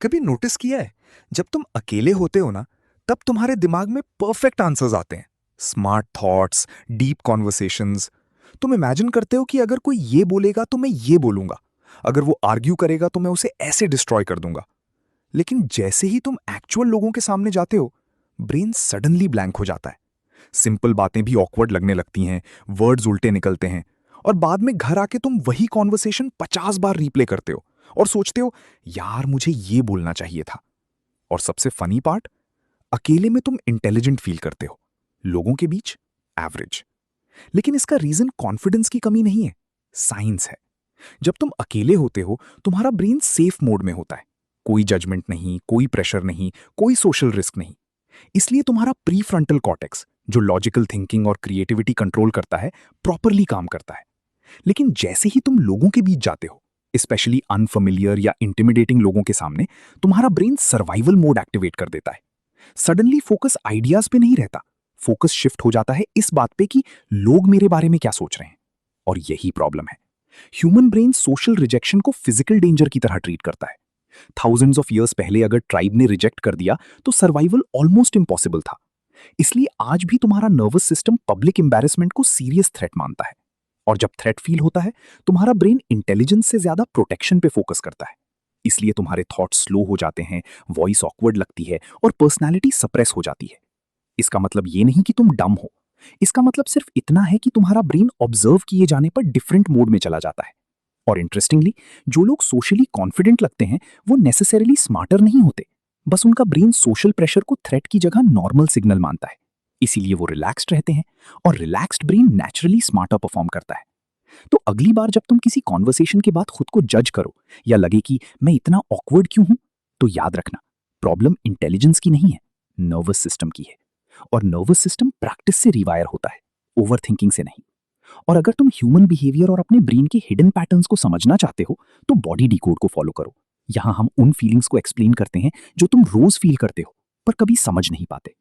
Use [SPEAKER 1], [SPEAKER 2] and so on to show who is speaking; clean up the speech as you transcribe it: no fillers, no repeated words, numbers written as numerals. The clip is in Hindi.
[SPEAKER 1] कभी नोटिस किया है जब तुम अकेले होते हो ना, तब तुम्हारे दिमाग में परफेक्ट आंसर्स आते हैं। Smart thoughts, deep conversations. तुम इमेजिन करते हो कि अगर कोई ये बोलेगा तो मैं ये बोलूंगा, अगर वो आर्ग्यू करेगा तो मैं उसे ऐसे डिस्ट्रॉय कर दूंगा। लेकिन जैसे ही तुम एक्चुअल लोगों के सामने जाते हो, ब्रेन सडनली ब्लैंक हो जाता है। सिंपल बातें भी ऑकवर्ड लगने लगती हैं, वर्ड्स उल्टे निकलते हैं, और बाद में घर आके तुम वही कॉन्वर्सेशन 50 बार रिप्ले करते हो और सोचते हो, यार मुझे ये बोलना चाहिए था। और सबसे फनी पार्ट, अकेले में तुम इंटेलिजेंट फील करते हो, लोगों के बीच एवरेज। लेकिन इसका रीजन कॉन्फिडेंस की कमी नहीं है, साइंस है। जब तुम अकेले होते हो, तुम्हारा ब्रेन सेफ मोड में होता है। कोई जजमेंट नहीं, कोई प्रेशर नहीं, कोई सोशल रिस्क नहीं। इसलिए तुम्हारा प्री फ्रंटल कॉर्टेक्स, जो लॉजिकल थिंकिंग और क्रिएटिविटी कंट्रोल करता है, प्रॉपरली काम करता है। लेकिन जैसे ही तुम लोगों के बीच जाते हो, स्पेशली अनफेमिलियर या इंटिमिडेटिंग लोगों के सामने, तुम्हारा ब्रेन सर्वाइवल मोड एक्टिवेट कर देता है। सडनली फोकस आइडियाज पे नहीं रहता, फोकस शिफ्ट हो जाता है इस बात पे कि लोग मेरे बारे में क्या सोच रहे हैं। और यही प्रॉब्लम है। ह्यूमन ब्रेन सोशल रिजेक्शन को फिजिकल डेंजर की तरह ट्रीट करता है। थाउजेंड्स ऑफ ईयर्स पहले अगर ट्राइब ने रिजेक्ट कर दिया तो सर्वाइवल ऑलमोस्ट इम्पॉसिबल था। इसलिए आज भी तुम्हारा नर्वस सिस्टम पब्लिक एम्बैरेसमेंट को सीरियस थ्रेट मानता है। और जब थ्रेट फील होता है, तुम्हारा ब्रेन इंटेलिजेंस से ज्यादा प्रोटेक्शन पे फोकस करता है। इसलिए तुम्हारे थॉट्स स्लो हो जाते हैं, वॉइस ऑकवर्ड लगती है और पर्सनैलिटी सप्रेस हो जाती है। इसका मतलब ये नहीं कि तुम डम हो। इसका मतलब सिर्फ इतना है कि तुम्हारा ब्रेन ऑब्जर्व किए जाने पर डिफरेंट मोड में चला जाता है। और इंटरेस्टिंगली, जो लोग सोशली कॉन्फिडेंट लगते हैं वो नेसेसरीली स्मार्टर नहीं होते। बस उनका ब्रेन सोशल प्रेशर को थ्रेट की जगह नॉर्मल सिग्नल मानता है। इसीलिए वो रिलैक्स्ड रहते हैं, और relaxed brain naturally smarter perform करता है। तो अगली बार जब तुम किसी कॉन्वर्सेशन के बाद खुद को जज करो या लगे कि मैं इतना ऑकवर्ड क्यों हूं, तो याद रखना, प्रॉब्लम इंटेलिजेंस की नहीं है, नर्वस सिस्टम की है। और नर्वस सिस्टम प्रैक्टिस से रिवायर होता है, ओवर थिंकिंग से नहीं। और अगर तुम ह्यूमन बिहेवियर और अपने ब्रेन के हिडन पैटर्न्स को समझना चाहते हो, तो बॉडी डिकोड को फॉलो करो। यहां हम उन फीलिंग्स को एक्सप्लेन करते हैं जो तुम रोज फील करते हो पर कभी समझ नहीं पाते।